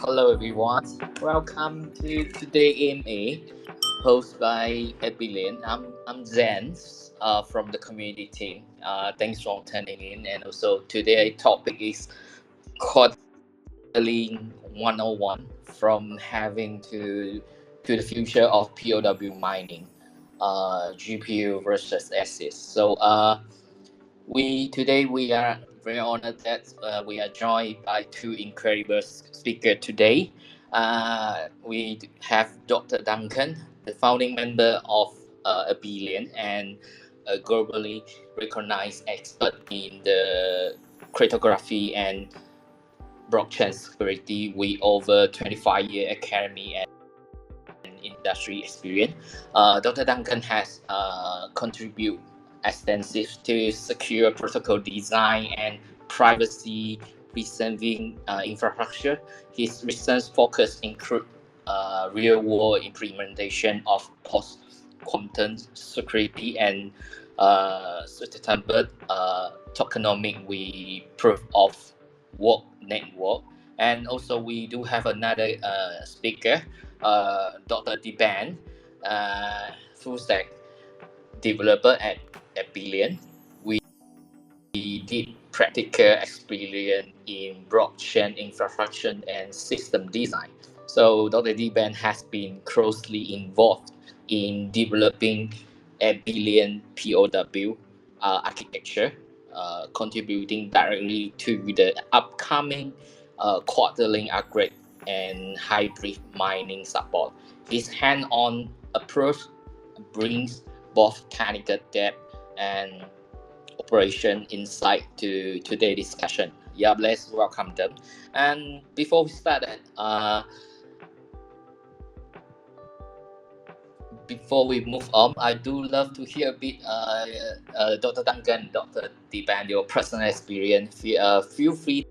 Hello everyone. Welcome to Today AMA, hosted by Abelian. I'm Zen from the community team. Thanks for tuning in. And also today's topic is quarterly 101 from having to the future of PoW mining, GPU versus ASIC. We are very honored that we are joined by two incredible speakers today. We have Dr. Duncan, the founding member of Abelian and a globally recognized expert in the cryptography and blockchain security with over 25-year academy and industry experience. Dr. Duncan has contributed extensive to secure protocol design and privacy preserving infrastructure. His research focus include real-world implementation of post-quantum security and sustainable tokenomic with proof of work network. And also we do have another speaker, Dr. Diban, full stack developer at Abelian. We did practical experience in blockchain infrastructure and system design. So Dr. Diban has been closely involved in developing Abelian PoW architecture, contributing directly to the upcoming quarterly upgrade and hybrid mining support. His hands-on approach brings both technical depth and operation insight to today's discussion. Yeah, let's welcome them. And before we start, before we move on, I do love to hear a bit, Dr. Duncan, Dr. Diban, your personal experience. Feel free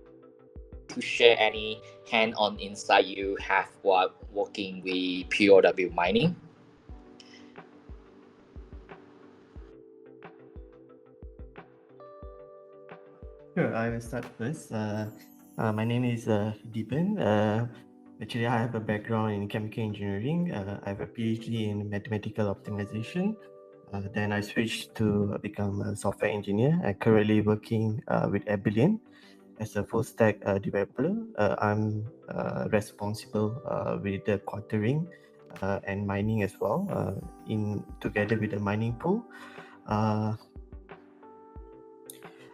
to share any hand-on insight you have while working with PoW mining. Sure, I will start first. My name is Diban. Actually, I have a background in chemical engineering. I have a PhD in mathematical optimization. Then I switched to become a software engineer. I'm currently working with Abelian as a full stack developer. I'm responsible with the quartering and mining as well, together with the mining pool.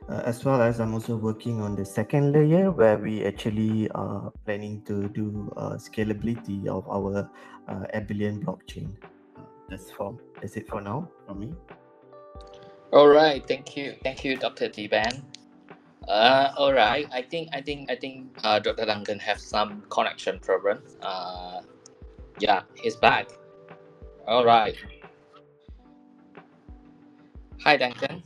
As well as I'm also working on the second layer where we actually are planning to do scalability of our Abelian blockchain. That's it for now from me. All right, thank you, Dr. Diban. All right, I think Dr. Duncan have some connection problem. Yeah, he's back. All right. Hi, Duncan.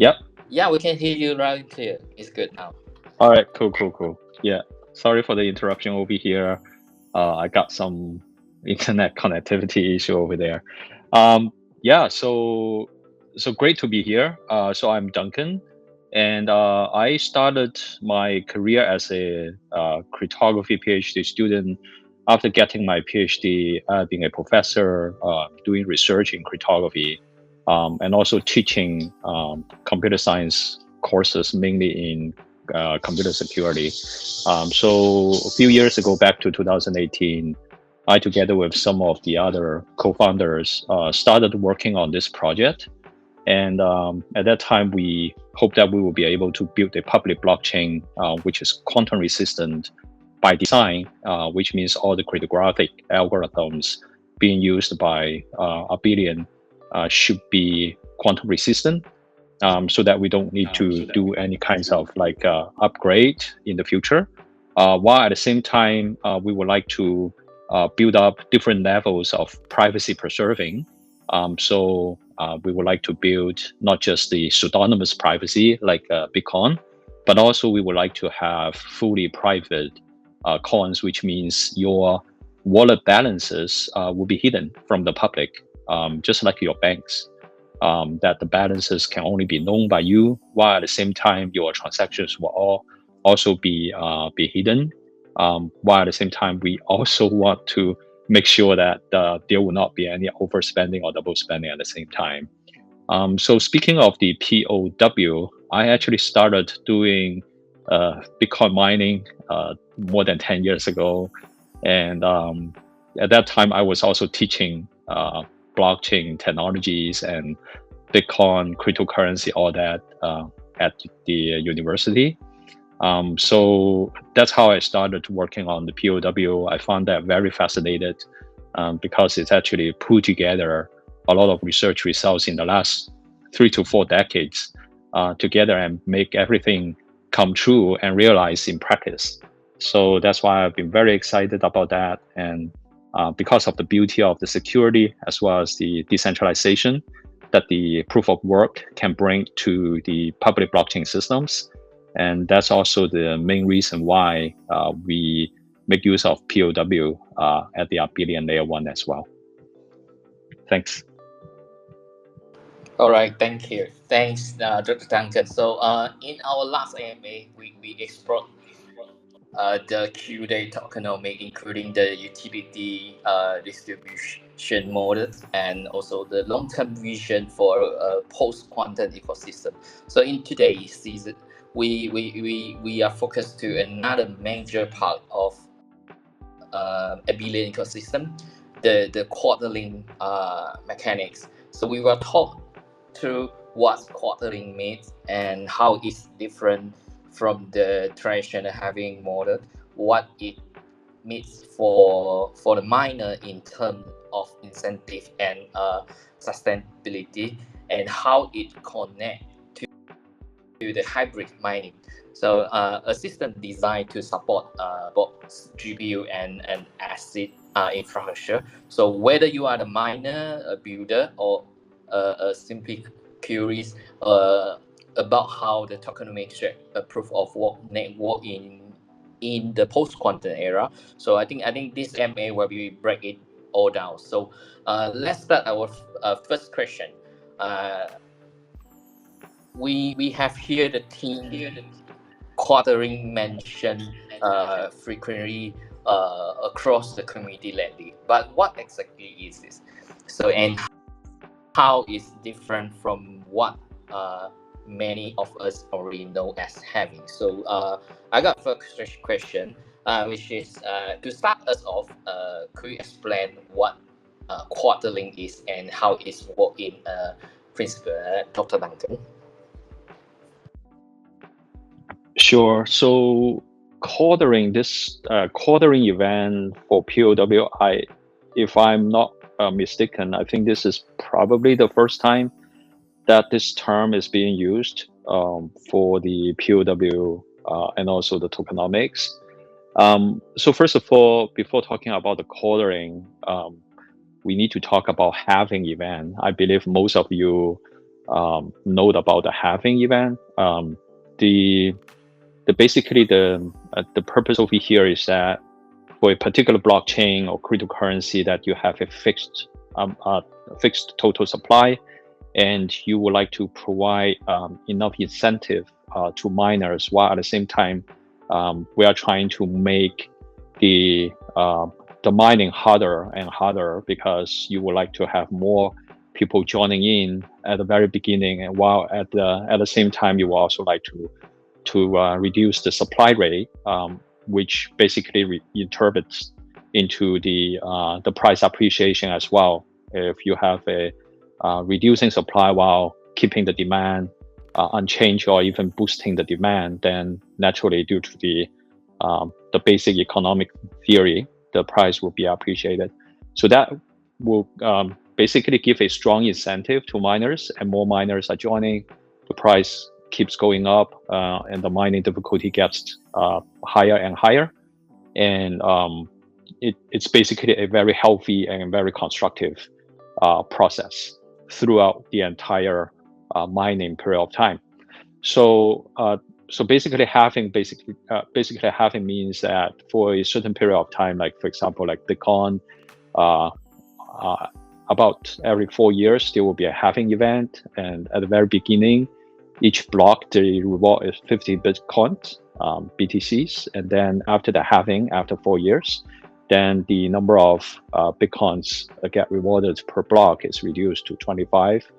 Yep. Yeah, we can hear you loud and clear. It's good now. All right, cool. Yeah, sorry for the interruption over here. I got some internet connectivity issue over there. Yeah, so great to be here. So I'm Duncan, and I started my career as a cryptography PhD student after getting my PhD, being a professor, doing research in cryptography. And also teaching computer science courses, mainly in computer security. So a few years ago, back to 2018, I, together with some of the other co-founders, started working on this project. And at that time, we hoped that we will be able to build a public blockchain, which is quantum resistant by design, which means all the cryptographic algorithms being used by Abelian should be quantum resistant, so that we don't need to do any kinds of upgrade in the future. While at the same time, we would like to build up different levels of privacy preserving. So we would like to build not just the pseudonymous privacy like Bitcoin, but also we would like to have fully private coins, which means your wallet balances will be hidden from the public. Just like your banks, that the balances can only be known by you, while at the same time your transactions will all also be hidden. while at the same time we also want to make sure that there will not be any overspending or double spending at the same time. So speaking of the PoW, I actually started doing Bitcoin mining more than 10 years ago. And at that time, I was also teaching blockchain technologies and Bitcoin, cryptocurrency, all that at the university. So that's how I started working on the PoW. I found that very fascinated because it's actually put together a lot of research results in the last 3 to 4 decades together and make everything come true and realize in practice. So that's why I've been very excited about that. And because of the beauty of the security as well as the decentralization that the proof of work can bring to the public blockchain systems. And that's also the main reason why we make use of PoW at the Abelian layer 1 as well. Thanks. All right, thank you. Thanks, Dr. Duncan. So in our last AMA, we explored the Q-Day tokenomics, including the utility distribution models and also the long-term vision for a post-quantum ecosystem. So in today's season, we are focused to another major part of Abelian ecosystem, the quarterling mechanics. So we will talk through what quarterling means and how it's different from the traditional halving model, what it means for the miner in terms of incentive and sustainability, and how it connects to the hybrid mining. So a system designed to support both GPU and ASIC infrastructure. So whether you are the miner, a builder, or simply curious about how the tokenomics shape a proof of work network in the post-quantum era. So I think this MA where we break it all down. So let's start our first question. We have here the theme quartering mentioned frequently across the community lately. But what exactly is this? So and how is different from what many of us already know as halving? So I got first question, which is to start us off, could you explain what quarterling is and how it's work in principle, Dr. Duncan? Sure. So quartering, this quartering event for PoW, if I'm not mistaken, I think this is probably the first time that this term is being used for the PoW and also the tokenomics. So first of all, before talking about the quartering, we need to talk about halving event. I believe most of you know about the halving event. Basically the purpose over here is that for a particular blockchain or cryptocurrency that you have a fixed total supply, and you would like to provide enough incentive to miners, while at the same time we are trying to make the mining harder and harder, because you would like to have more people joining in at the very beginning, and while at the same time you will also like to reduce the supply rate, which basically interprets into the price appreciation as well. If you have a reducing supply while keeping the demand unchanged or even boosting the demand, then naturally, due to the basic economic theory, the price will be appreciated. So that will basically give a strong incentive to miners, and more miners are joining, the price keeps going up, and the mining difficulty gets higher and higher. And it's basically a very healthy and very constructive process throughout the entire mining period of time. So basically halving means that for a certain period of time, like for example, like Bitcoin, about every 4 years there will be a halving event, and at the very beginning, each block, the reward is 50 Bitcoins, BTCs. And then after the halving, after 4 years, then the number of Bitcoins get rewarded per block is reduced to 25.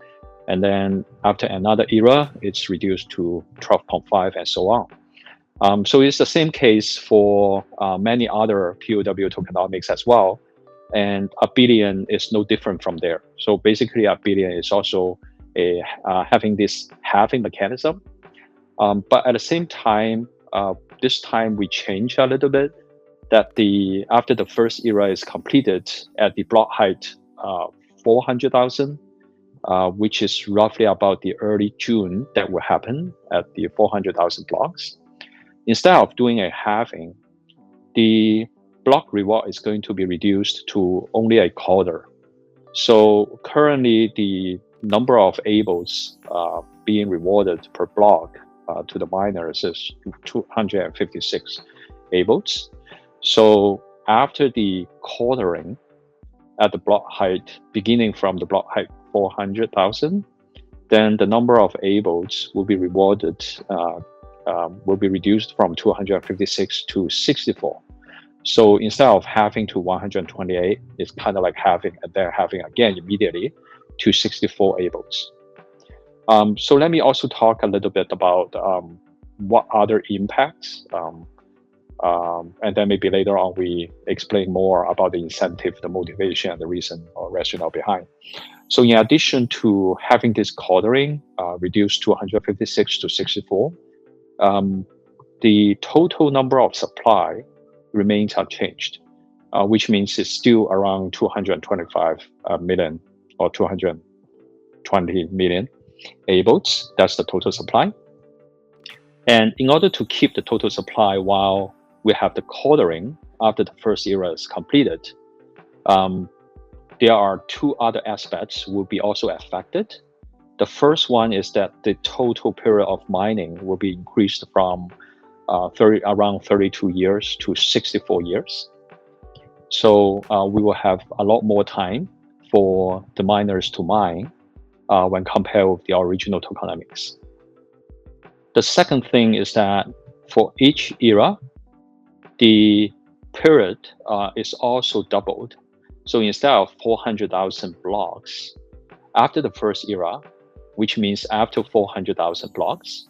And then after another era, it's reduced to 12.5 and so on. So it's the same case for many other PoW tokenomics as well. And Abelian is no different from there. So basically Abelian is also having this halving mechanism. But at the same time, this time we change a little bit, that after the first era is completed at the block height 400,000, which is roughly about the early June that will happen at the 400,000 blocks. Instead of doing a halving, the block reward is going to be reduced to only a quarter. So currently the number of ABELs being rewarded per block to the miners is 256 ABELs. So after the quartering at the block height, beginning from the block height 400,000, then the number of ABELs will be rewarded, will be reduced from 256 to 64. So instead of having to 128, it's kind of like having, and then having again immediately to 64 ABELs. So let me also talk a little bit about what other impacts, and then maybe later on we explain more about the incentive, the motivation, and the reason or rationale behind. So in addition to having this quartering reduced to 156 to 64, the total number of supply remains unchanged, which means it's still around 225 million or 220 million ABELs. That's the total supply. And in order to keep the total supply while we have the quartering after the first era is completed, there are two other aspects will be also affected. The first one is that the total period of mining will be increased from around 32 years to 64 years. So we will have a lot more time for the miners to mine when compared with the original tokenomics. The second thing is that for each era, the period is also doubled. So instead of 400,000 blocks, after the first era, which means after 400,000 blocks,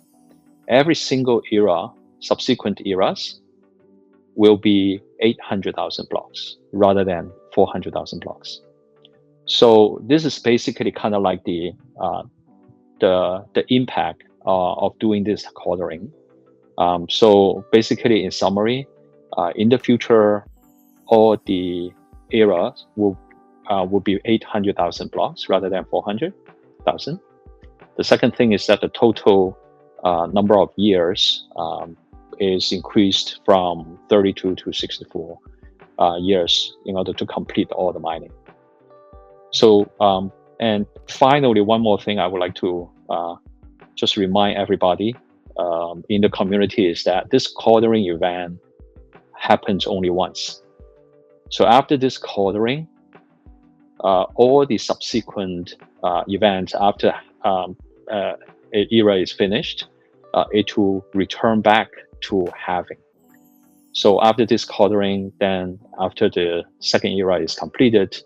every single era, subsequent eras, will be 800,000 blocks rather than 400,000 blocks. So this is basically kind of like the impact of doing this quartering. So basically, in summary, in the future, all the eras will be 800,000 blocks rather than 400,000. The second thing is that the total number of years is increased from 32 to 64 years in order to complete all the mining. So, and finally, one more thing I would like to just remind everybody in the community is that this quartering event happens only once. So after this quartering, all the subsequent events after an era is finished, it will return back to halving. So after this quartering, then after the second era is completed,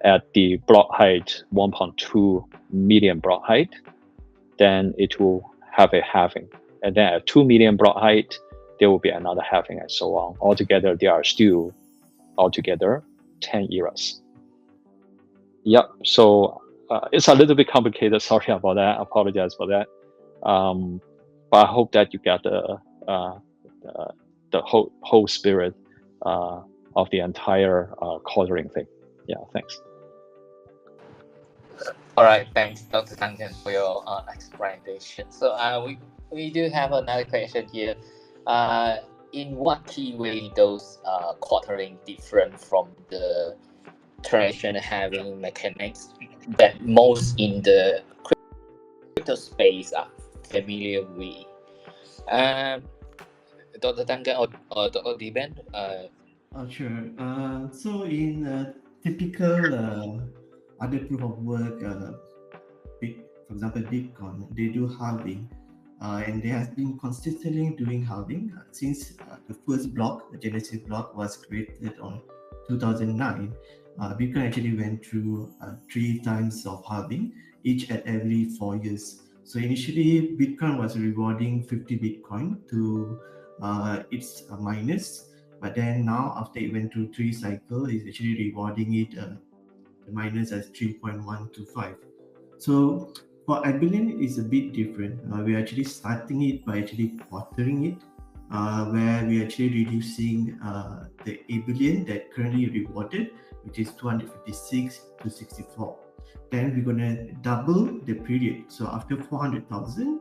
at the block height 1.2 million block height, then it will have a halving. And then at 2 million block height, there will be another halving and so on. Altogether, there are still altogether 10 eras. Yep, so it's a little bit complicated. Sorry about that. I apologize for that. But I hope that you get the whole spirit of the entire quartering thing. Yeah, thanks. All right, thanks, Dr. Duncan, for your explanation. So we do have another question here. In what key way those quartering different from the traditional halving mechanics that most in the crypto space are familiar with? Dr. Duncan or Dr. Diban? Sure. So in typical other proof of work for example, Bitcoin, they do halving. And they have been consistently doing halving since the first block, the Genesis block, was created on 2009. Bitcoin actually went through 3 times of halving, each at every 4 years. So initially, Bitcoin was rewarding 50 Bitcoin to its miners, but then now after it went through 3 cycles, it's actually rewarding it the miners as 3.125. So for Abelian, it's a bit different. We're actually starting it by actually quartering it, where we're actually reducing the Abelian that currently rewarded, which is 256 to 64. Then we're going to double the period. So after 400,000,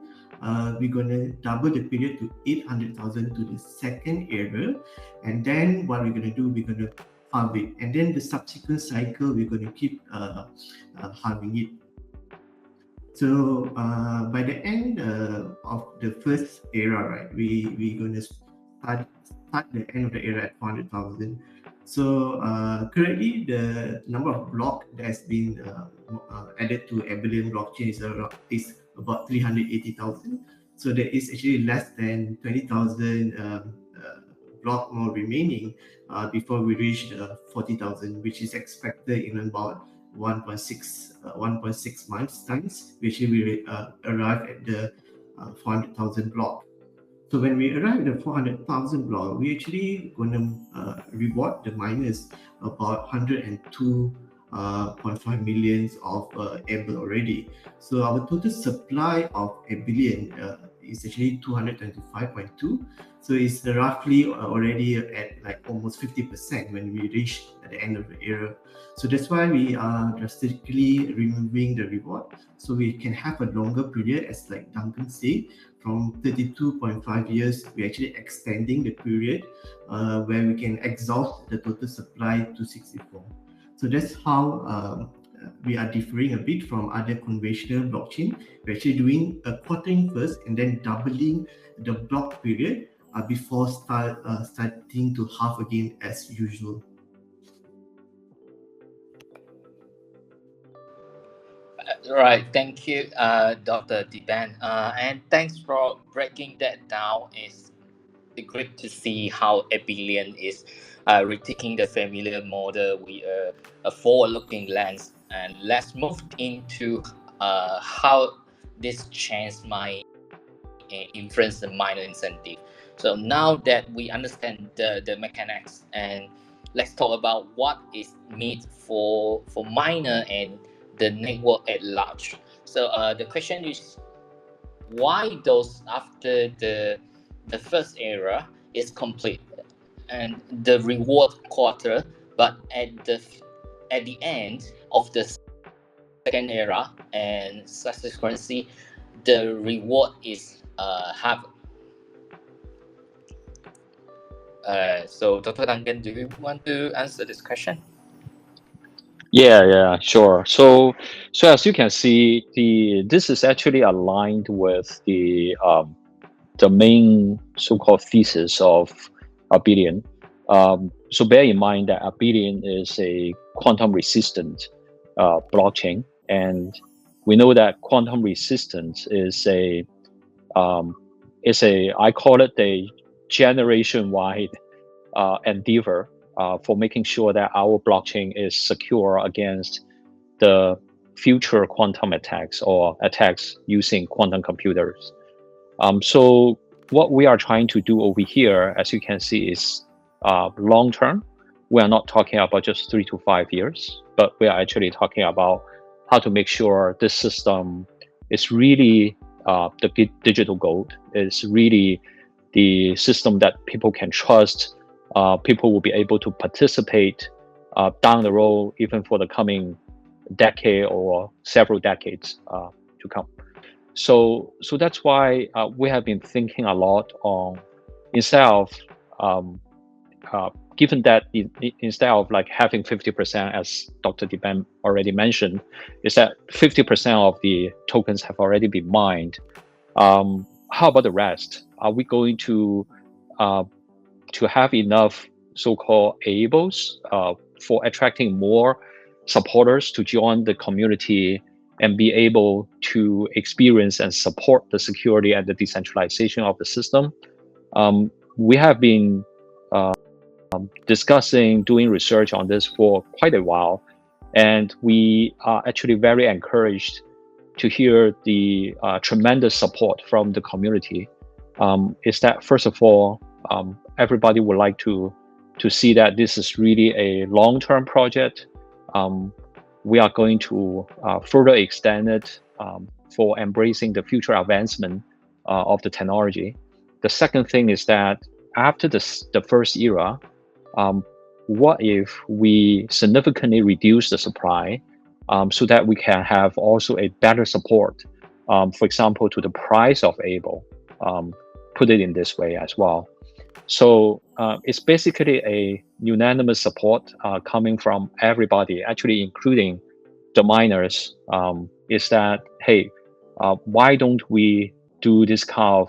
we're going to double the period to 800,000 to the second era. And then what we're going to do, we're going to halve it. And then the subsequent cycle, we're going to keep halving it. So by the end of the first era, right, we're going to start the end of the era at 400,000. So currently, the number of blocks that has been added to Abelian blockchain is about 380,000. So there is actually less than 20,000 block more remaining before we reach 40,000, which is expected in about 1.6 months times, which will arrive at the 400,000 block. So when we arrive at the 400,000 block, we actually going to reward the miners about 102.5 million of ABEL already. So our total supply of Abelian is actually 225.2. So it's roughly already at like almost 50% when we reach at the end of the era. So that's why we are drastically removing the reward, so we can have a longer period, as like Duncan said, from 32.5 years, we're actually extending the period where we can exhaust the total supply to 64. So that's how we are differing a bit from other conventional blockchain. We're actually doing a quartering first and then doubling the block period before starting to halve again as usual. Right, thank you, Dr. Diban, and thanks for breaking that down. It's great to see how Abelian is rethinking the familiar model with a forward-looking lens. And let's move into how this change might influence the miner incentive. So now that we understand the mechanics, and let's talk about what is meant for miner and the network at large. So the question is, why those after the first era is complete and the reward quarter, but at the end of the second era and subsequently the reward is half. So Dr. Duncan, do you want to answer this question? Yeah, sure. So as you can see, this is actually aligned with the main so-called thesis of Abelian. So bear in mind that Abelian is a quantum resistant blockchain, and we know that quantum resistance is I call it a generation-wide endeavor for making sure that our blockchain is secure against the future quantum attacks or attacks using quantum computers. So what we are trying to do over here, as you can see, is long term. We are not talking about just 3 to 5 years, but we are actually talking about how to make sure this system is really the digital gold, is really the system that people can trust. People will be able to participate down the road, even for the coming decade or several decades to come. So that's why we have been thinking a lot on, instead of given that instead of like having 50%, as Dr. Diban already mentioned, is that 50% of the tokens have already been mined. How about the rest? Are we going to have enough so-called ABELs for attracting more supporters to join the community and be able to experience and support the security and the decentralization of the system. We have been discussing, doing research on this for quite a while, and we are actually very encouraged to hear the tremendous support from the community. Is that, first of all, everybody would like to see that this is really a long-term project. We are going to further extend it for embracing the future advancement of the technology. The second thing is that after the first era, what if we significantly reduce the supply so that we can have also a better support, for example, to the price of ABEL, put it in this way as well. So it's basically a unanimous support coming from everybody, actually including the miners, is that, hey, why don't we do this kind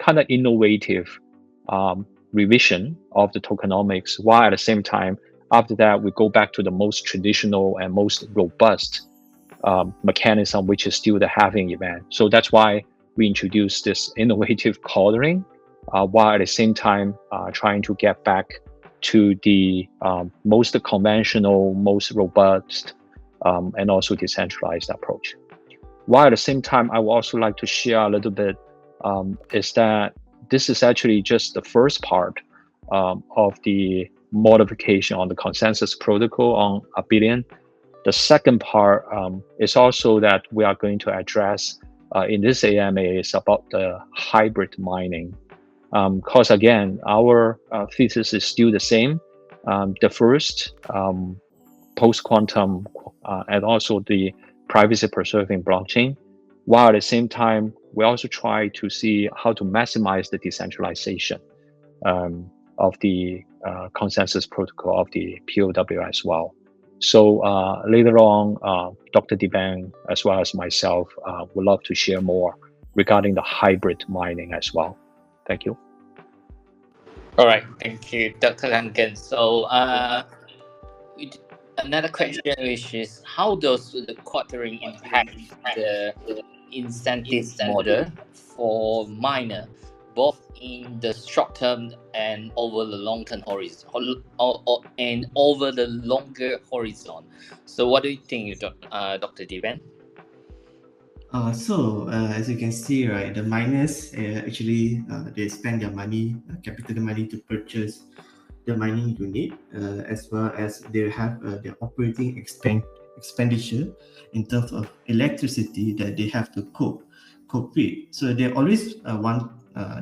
of innovative revision of the tokenomics, while at the same time, after that, we go back to the most traditional and most robust mechanism, which is still the halving event. So that's why we introduced this innovative collaring, while at the same time trying to get back to the most conventional, most robust, and also decentralized approach. While at the same time, I would also like to share a little bit is that this is actually just the first part of the modification on the consensus protocol on Abelian. The second part is also that we are going to address in this AMA is about the hybrid mining. Because again, our thesis is still the same. The first post-quantum and also the privacy-preserving blockchain, while at the same time, we also try to see how to maximize the decentralization of the consensus protocol of the PoW as well. So later on, Dr. Diban, as well as myself, would love to share more regarding the hybrid mining as well. Thank you. All right, thank you, Dr. Duncan. So another question, which is, how does the quartering impact the incentive model for miner, both in the short term and over the long term horizon, and over the longer horizon? So what do you think, Dr. Diban? As you can see, right, the miners actually they spend their money, capital money, to purchase the mining unit, as well as they have their operating expenditure in terms of electricity that they have to cope with. So they always want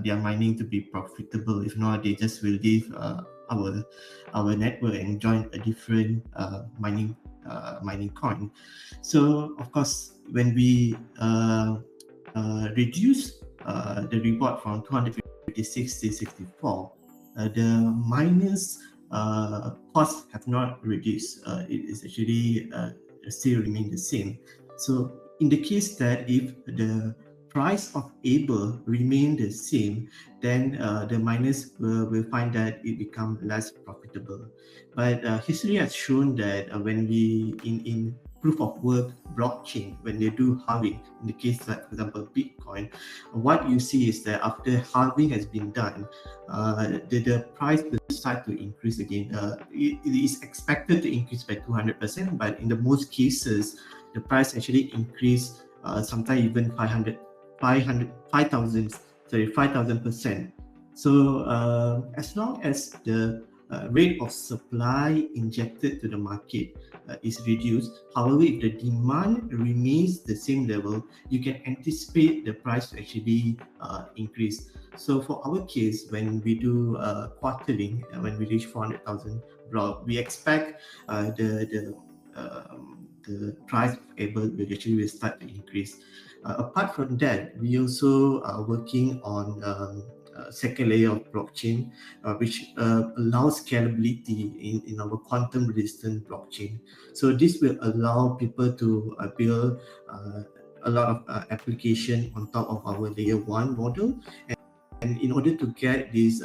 their mining to be profitable. If not, they just will leave our network and join a different mining coin. So of course, when we reduce the reward from 256 to 64, the miners costs have not reduced. It is actually still remain the same. So in the case that if the price of ABEL remain the same, then the miners will find that it become less profitable. But history has shown that when we in proof of work blockchain, when they do halving, in the case like, for example, Bitcoin, what you see is that after halving has been done, the price will start to increase again. It is expected to increase by 200%, but in the most cases, the price actually increase sometimes even 5,000%. So as long as the rate of supply injected to the market is reduced, however, if the demand remains the same level, you can anticipate the price to actually increase. So for our case, when we do quarterling, when we reach 400,000 block, we expect the price of ABEL will actually start to increase. Apart from that, we also are working on second layer of blockchain, which allows scalability in our quantum resistant blockchain. So this will allow people to build a lot of application on top of our layer 1 model. And in order to get this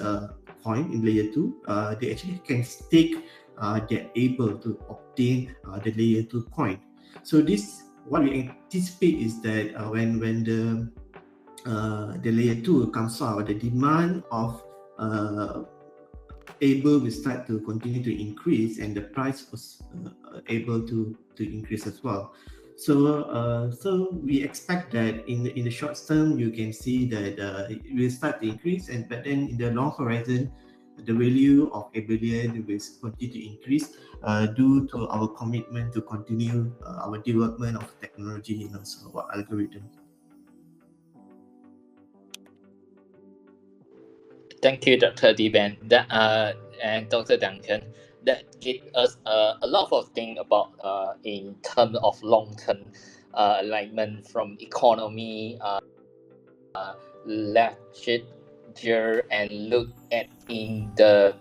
coin in layer 2, they actually can stake their ABEL to obtain the layer 2 coin. So this what we anticipate is that when the layer 2 comes out, the demand of ABEL will start to continue to increase, and the price was able to increase as well. So we expect that in the short term you can see that it will start to increase, but then in the long horizon the value of Abelian will continue to increase due to our commitment to continue our development of technology and also our algorithm. Thank you, Dr. Diban and Dr. Duncan. That give us a lot of things about in terms of long-term alignment from economy, literature, and look at in the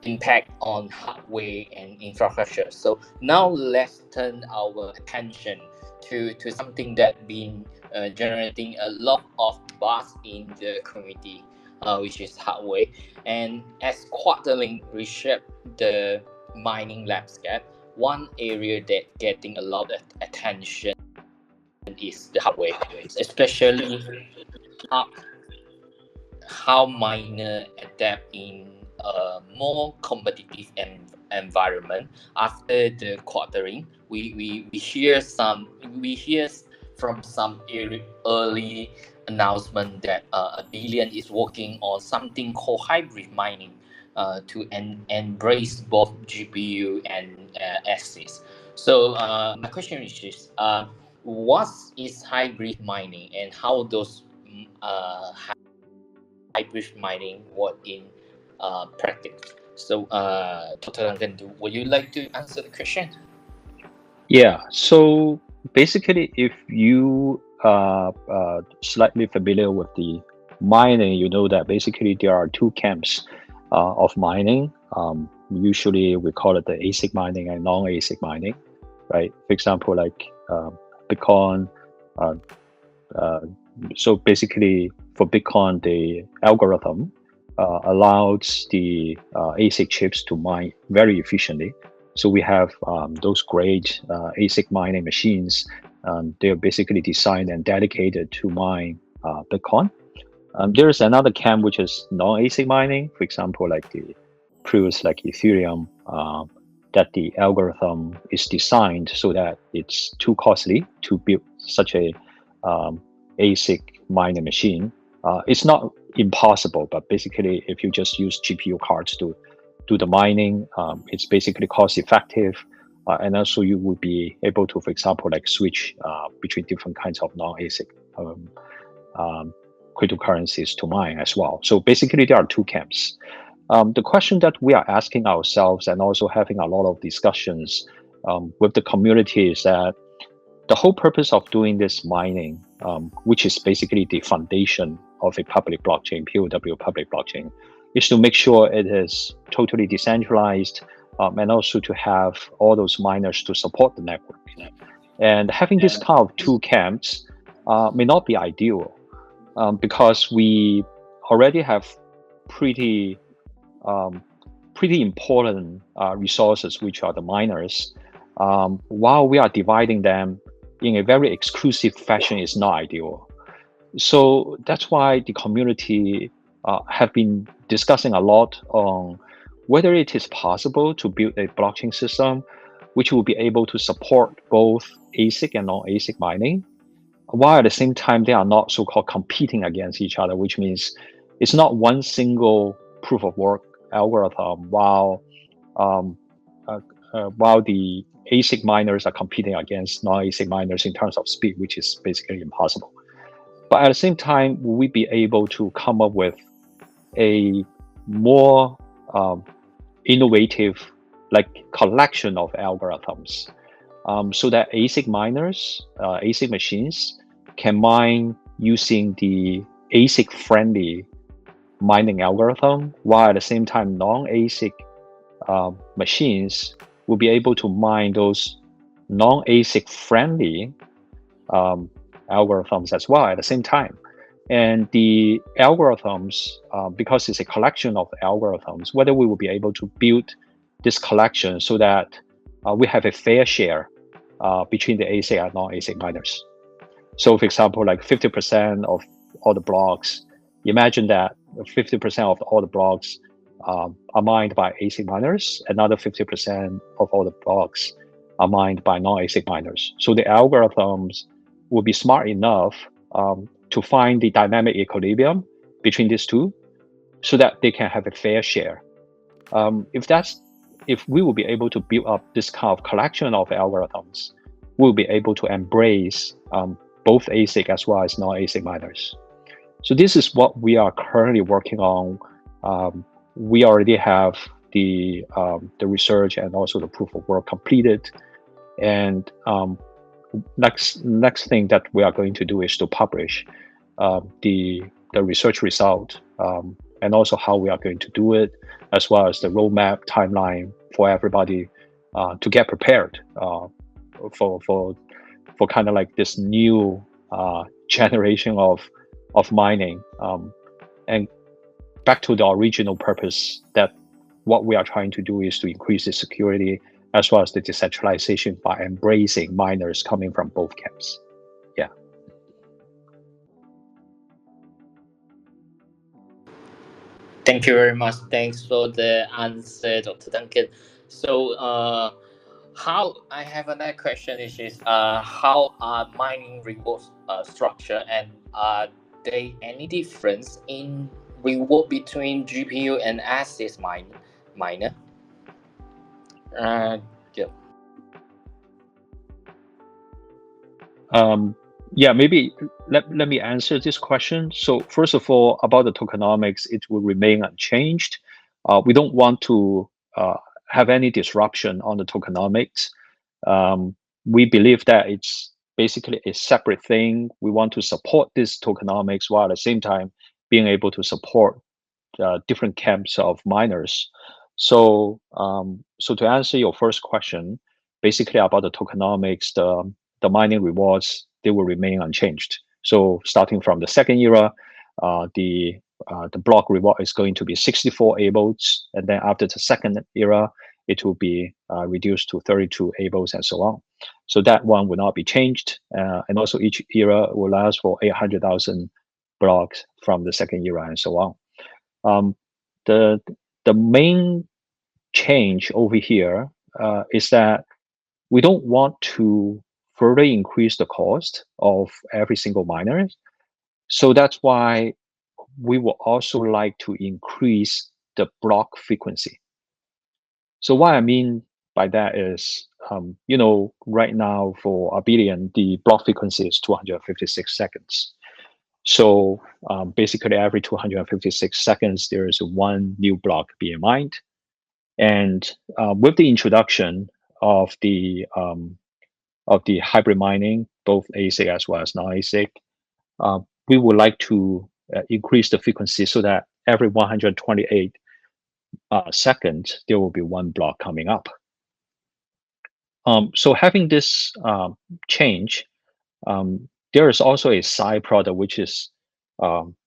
impact on hardware and infrastructure. So now let's turn our attention to something that been generating a lot of buzz in the community, which is hardware. And as Quantum reshape the mining landscape, one area that getting a lot of attention is the hardware, especially how miners adapt in a more competitive environment after the quartering. We hear from some early announcement that Abelian is working on something called hybrid mining to embrace both GPU and ASICs. So my question is this, what is hybrid mining and how does hybrid mining work in practice? So Dr. Duncan, would you like to answer the question? Yeah, so basically if you are slightly familiar with the mining, you know that basically there are two camps of mining. Usually we call it the ASIC mining and non-ASIC mining, right? For example, like Bitcoin. So basically for Bitcoin, the algorithm allows the ASIC chips to mine very efficiently. So we have those great ASIC mining machines. They're basically designed and dedicated to mine Bitcoin. There's another camp which is non-ASIC mining, for example, like the proofs like Ethereum, that the algorithm is designed so that it's too costly to build such a ASIC mining machine. It's not impossible, but basically if you just use GPU cards to do the mining, it's basically cost effective. And also you would be able to, for example, like switch between different kinds of non-ASIC cryptocurrencies to mine as well. So basically there are two camps. The question that we are asking ourselves and also having a lot of discussions with the community is that the whole purpose of doing this mining, which is basically the foundation of a public blockchain, PoW public blockchain, is to make sure it is totally decentralized and also to have all those miners to support the network. And having this kind of two camps may not be ideal because we already have pretty important resources, which are the miners. While we are dividing them in a very exclusive fashion is not ideal. So that's why the community have been discussing a lot on whether it is possible to build a blockchain system which will be able to support both ASIC and non-ASIC mining, while at the same time they are not so-called competing against each other, which means it's not one single proof of work algorithm while the ASIC miners are competing against non-ASIC miners in terms of speed, which is basically impossible. But at the same time, will we be able to come up with a more innovative collection of algorithms so that ASIC miners, ASIC machines can mine using the ASIC friendly mining algorithm, while at the same time non-ASIC machines will be able to mine those non-ASIC friendly algorithms as well at the same time. And the algorithms, because it's a collection of algorithms, whether we will be able to build this collection so that we have a fair share between the ASIC and non-ASIC miners. So for example, like 50% of all the blocks, imagine that 50% of all the blocks are mined by ASIC miners, another 50% of all the blocks are mined by non-ASIC miners. So the algorithms will be smart enough to find the dynamic equilibrium between these two so that they can have a fair share. If we will be able to build up this kind of collection of algorithms, we'll be able to embrace both ASIC as well as non-ASIC miners. So this is what we are currently working on. We already have the research and also the proof of work completed. And next thing that we are going to do is to publish the research result and also how we are going to do it, as well as the roadmap timeline for everybody to get prepared for kind of like this new generation of mining. And back to the original purpose, that what we are trying to do is to increase the security as well as the decentralization by embracing miners coming from both camps. Yeah. Thank you very much. Thanks for the answer, Dr. Duncan. So, I have another question, which is how are mining rewards structured, and are there any difference in reward between GPU and ASIC miner? Yeah, maybe let me answer this question. So first of all, about the tokenomics, it will remain unchanged. We don't want to have any disruption on the tokenomics. We believe that it's basically a separate thing. We want to support this tokenomics while at the same time being able to support different camps of miners. So, so to answer your first question, basically about the tokenomics, the mining rewards, they will remain unchanged. So starting from the second era, the block reward is going to be 64 ABELs, and then after the second era, it will be reduced to 32 ABELs and so on. So that one will not be changed, and also each era will last for 800,000 blocks from the second era and so on. The main change over here is that we don't want to further increase the cost of every single miner. So that's why we will also like to increase the block frequency. So what I mean by that is, right now for Abelian, the block frequency is 256 seconds. So basically every 256 seconds, there is one new block being mined. And with the introduction of the hybrid mining, both ASIC as well as non-ASIC, we would like to increase the frequency so that every 128 seconds, there will be one block coming up. So having this change, there is also a side product which is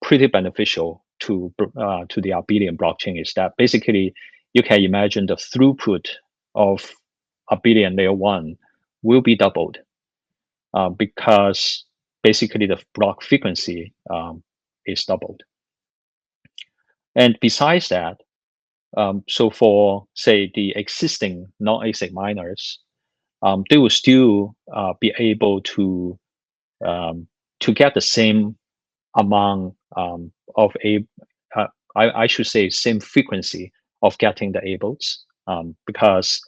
pretty beneficial to the Abelian blockchain, is that basically you can imagine the throughput of Abelian layer 1 will be doubled because basically the block frequency is doubled. And besides that, so for say the existing non-ASIC miners, they will still be able to get the same amount of I should say same frequency of getting the ABELs, because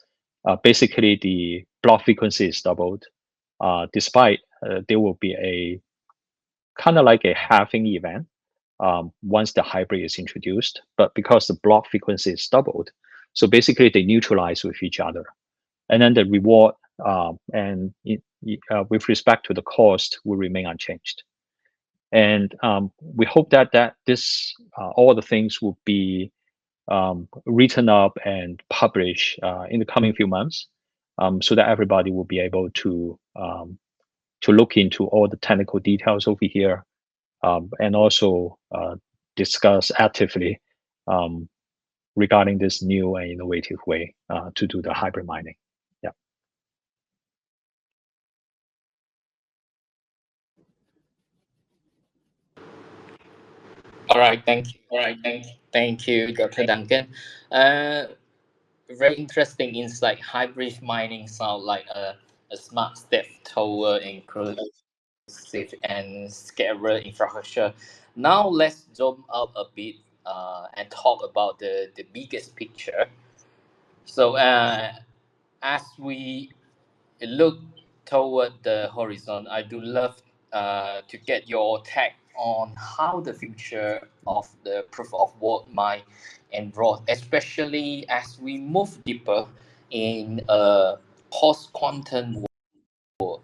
basically the block frequency is doubled, despite there will be a kind of like a halving event once the hybrid is introduced. But because the block frequency is doubled, so basically they neutralize with each other. And then the reward and with respect to the cost will remain unchanged. And we hope that this all the things will be written up and published in the coming few months, so that everybody will be able to look into all the technical details over here, and also discuss actively regarding this new and innovative way to do the hybrid mining. All right, thank you. Thank you, Dr. Duncan. Very interesting insight. Hybrid mining sound like a smart step toward inclusive and scalable infrastructure. Now let's zoom out a bit and talk about the biggest picture. So as we look toward the horizon, I do love to get your take on how the future of the proof of work might evolve, especially as we move deeper in a post-quantum world.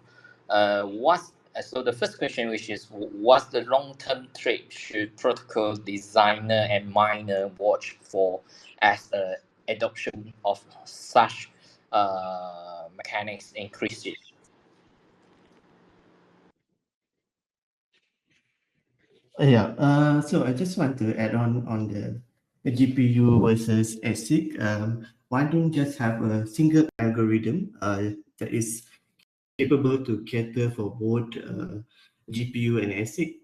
What's so the first question, which is, what's the long-term trend should protocol designer and miner watch for as adoption of such mechanics increases? Yeah, so I just want to add on the GPU versus ASIC. Why don't just have a single algorithm that is capable to cater for both GPU and ASIC?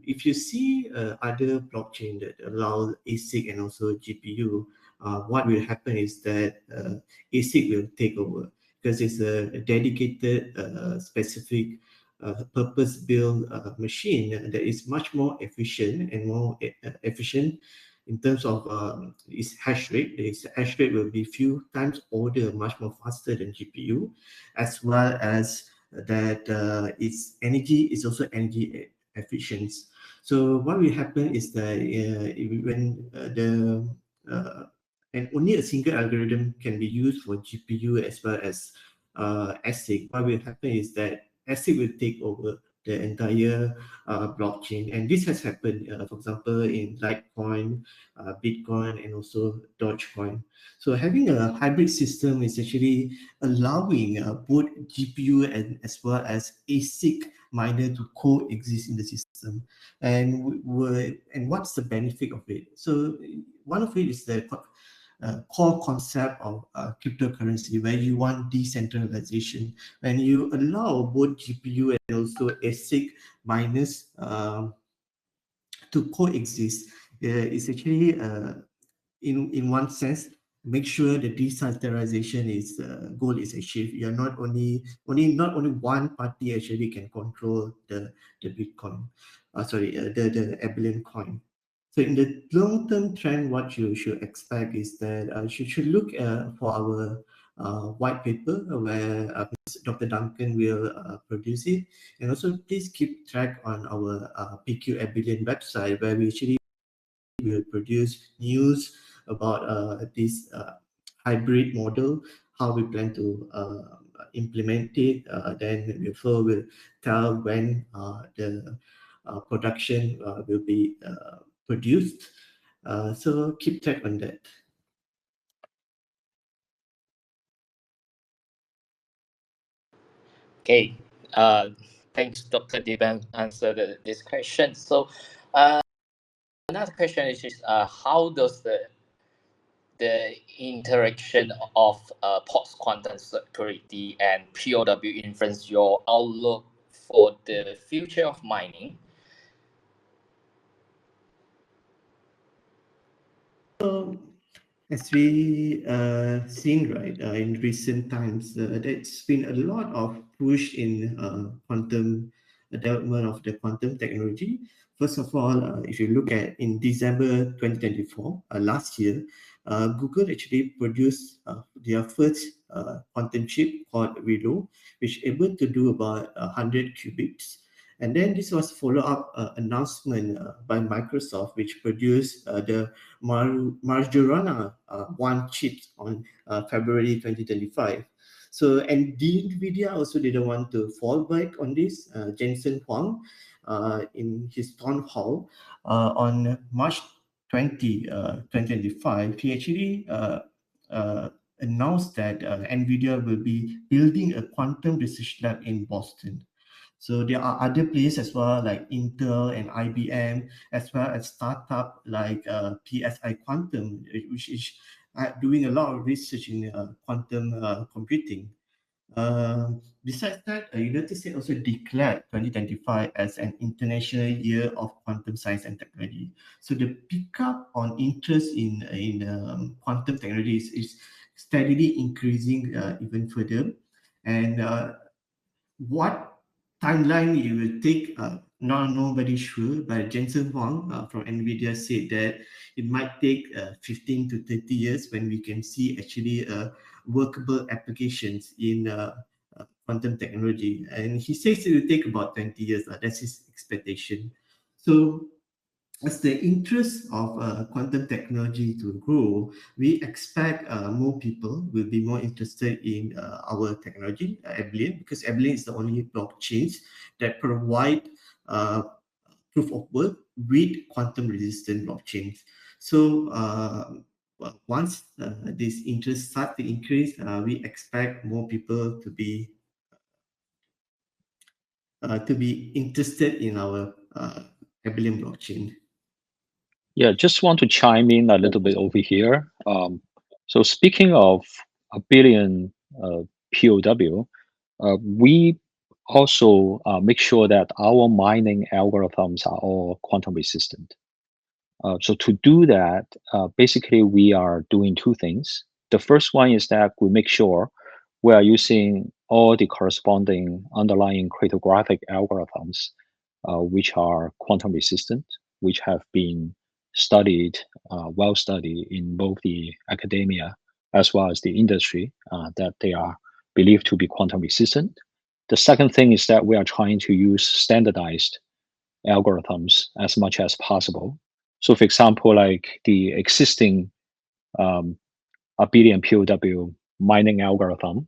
If you see other blockchain that allow ASIC and also GPU, what will happen is that ASIC will take over because it's a dedicated, specific purpose-built machine that is much more efficient and more efficient in terms of its hash rate. Its hash rate will be few times order much more faster than GPU, as well as that its energy is also energy efficient. So what will happen is that when and only a single algorithm can be used for GPU as well as ASIC, what will happen is that ASIC will take over the entire blockchain. And this has happened, for example, in Litecoin, Bitcoin, and also Dogecoin. So having a hybrid system is actually allowing both GPU and as well as ASIC miner to coexist in the system. And what's the benefit of it? So one of it is the core concept of cryptocurrency, where you want decentralization. When you allow both GPU and also ASIC miners to coexist, it's actually in one sense make sure the decentralization is goal is achieved. You're not only one party actually can control the Bitcoin, the Abelian coin. So in the long-term trend, what you should expect is that you should look for our white paper where Dr. Duncan will produce it. And also please keep track on our PQ Abelian website, where we actually will produce news about this hybrid model, how we plan to implement it. Then we'll tell when the production will be produced. So keep track on that. Okay, thanks, Dr. Diban, answer this question. So another question is just, how does the interaction of post-quantum security and PoW influence your outlook for the future of mining? So, as we seen right in recent times, there's been a lot of push in quantum development of the quantum technology. First of all, if you look at in December 2024, last year, Google actually produced their first quantum chip called Willow, which able to do about 100 qubits. And then this was follow up announcement by Microsoft, which produced the Marjorana one chip on February 2025. So, and NVIDIA also didn't want to fall back on this. Jensen Huang, in his town hall on March 2025, he actually announced that NVIDIA will be building a quantum research lab in Boston. So there are other players as well, like Intel and IBM, as well as startup like PSI Quantum, which is doing a lot of research in quantum computing. Besides that, United States also declared 2025 as an International Year of Quantum Science and Technology. So the pickup on interest in quantum technology is steadily increasing even further. And what timeline it will take, nobody sure, but Jensen Huang from NVIDIA said that it might take 15 to 30 years when we can see actually workable applications in quantum technology. And he says it will take about 20 years. That's his expectation. So as the interest of quantum technology to grow, we expect more people will be more interested in our technology, Abelian, because Abelian is the only blockchains that provide proof of work with quantum resistant blockchains. So once this interest start to increase, we expect more people to be interested in our Abelian blockchain. Yeah, just want to chime in a little bit over here. So speaking of Abelian PoW, we also make sure that our mining algorithms are all quantum resistant. So to do that, basically we are doing two things. The first one is that we make sure we are using all the corresponding underlying cryptographic algorithms, which are quantum resistant, which have been studied, well studied in both the academia as well as the industry, that they are believed to be quantum resistant. The second thing is that we are trying to use standardized algorithms as much as possible. So for example, like the existing Abelian PoW mining algorithm,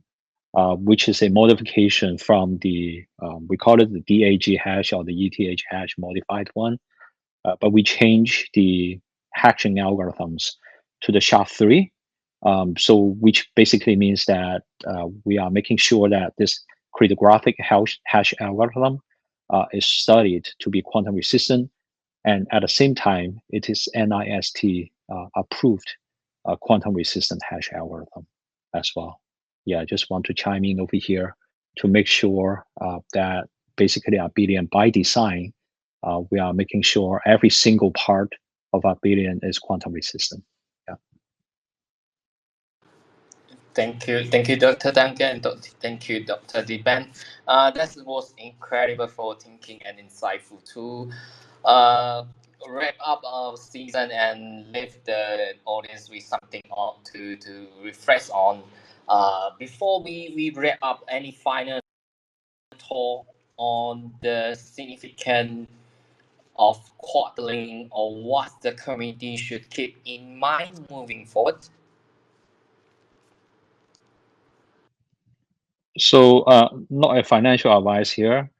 which is a modification from the, we call it the DAG hash or the ETH hash modified one, but we change the hashing algorithms to the SHA-3. So which basically means that we are making sure that this cryptographic hash algorithm is studied to be quantum resistant, and at the same time, it is NIST approved quantum resistant hash algorithm as well. Yeah, I just want to chime in over here to make sure that basically Abelian by design, we are making sure every single part of Abelian is quantum resistant. Yeah. Thank you, Dr. Duncan, and thank you, Dr. Diban. That was incredible for thinking and insightful to wrap up our season and leave the audience with something to refresh on. Before we wrap up, any final thought on the significance of quadling or what the community should keep in mind moving forward? So not a financial advice here,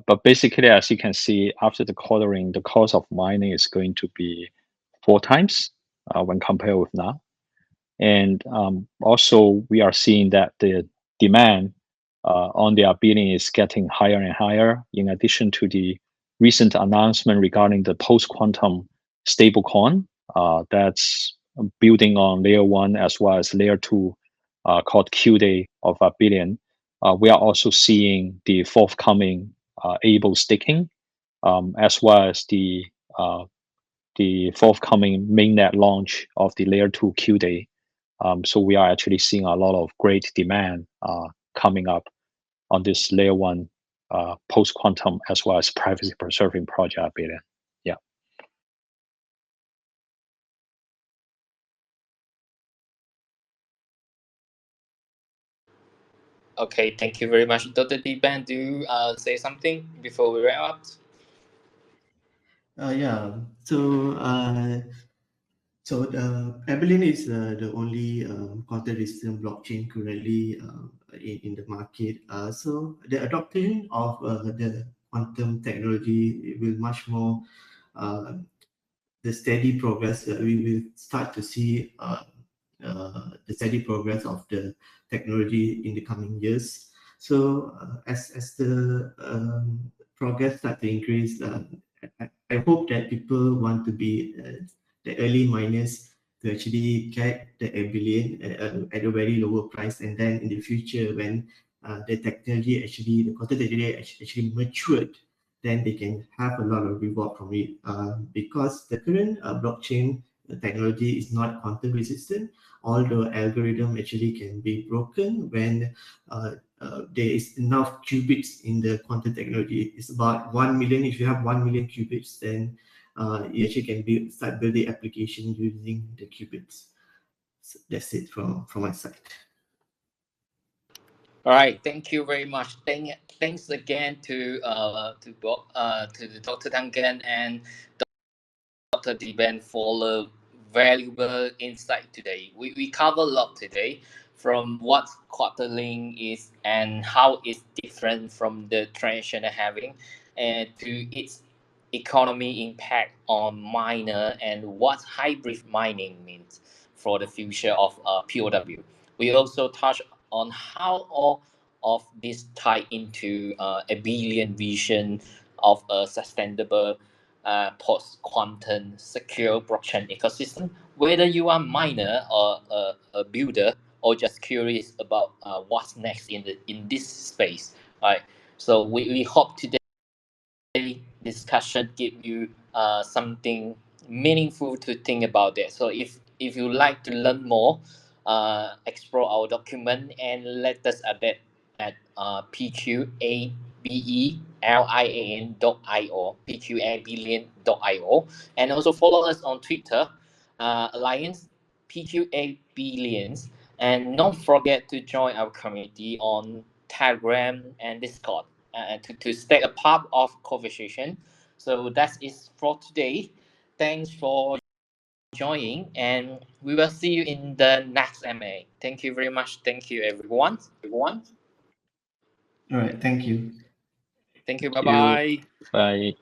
but basically, as you can see, after the quartering, the cost of mining is going to be 4 times when compared with now. And also, we are seeing that the demand on the Abelian is getting higher and higher, in addition to the recent announcement regarding the post-quantum stablecoin that's building on layer 1 as well as layer 2 called QDAY of Abelian. We are also seeing the forthcoming ABEL staking, as well as the forthcoming mainnet launch of the layer 2 QDAY. So we are actually seeing a lot of great demand coming up on this layer 1 post-quantum as well as privacy preserving project Abelian. Yeah. Okay, thank you very much. Dr. Diban, do you say something before we wrap up? Yeah. So Abelian is the only quantum resistant blockchain currently in the market. So the adoption of the quantum technology will much more the steady progress. We will start to see the steady progress of the technology in the coming years. So as the progress start to increase, I hope that people want to be the early miners to actually get the Abelian at a very lower price, and then in the future when the technology actually, the quantum technology actually matured, then they can have a lot of reward from it. Because the current blockchain technology is not quantum resistant, all the algorithm actually can be broken when there is enough qubits in the quantum technology. It's about 1 million. If you have 1 million qubits, then you actually can start building application using the qubits. So that's it from my side. All right, thank you very much. Thanks again to Dr. Duncan and Dr. Diban for the valuable insight today. We cover a lot today, from what quarterling is and how it's different from the traditional halving, and to its economy impact on miner and what hybrid mining means for the future of PoW. We also touch on how all of this tie into Abelian vision of a sustainable post-quantum secure blockchain ecosystem. Whether you are a miner or a builder or just curious about what's next in this space, right? So we hope today discussion give you something meaningful to think about that. So if you like to learn more, explore our document and let us adapt at pqabelian.io, pqabelian.io, and also follow us on Twitter, Alliance pqabelians, and don't forget to join our community on Telegram and Discord to stay a part of conversation. So that's it for today. Thanks for joining, and we will see you in the next MA. Thank you very much. Thank you, everyone. All right, thank you. Thank you. Bye-bye. Bye.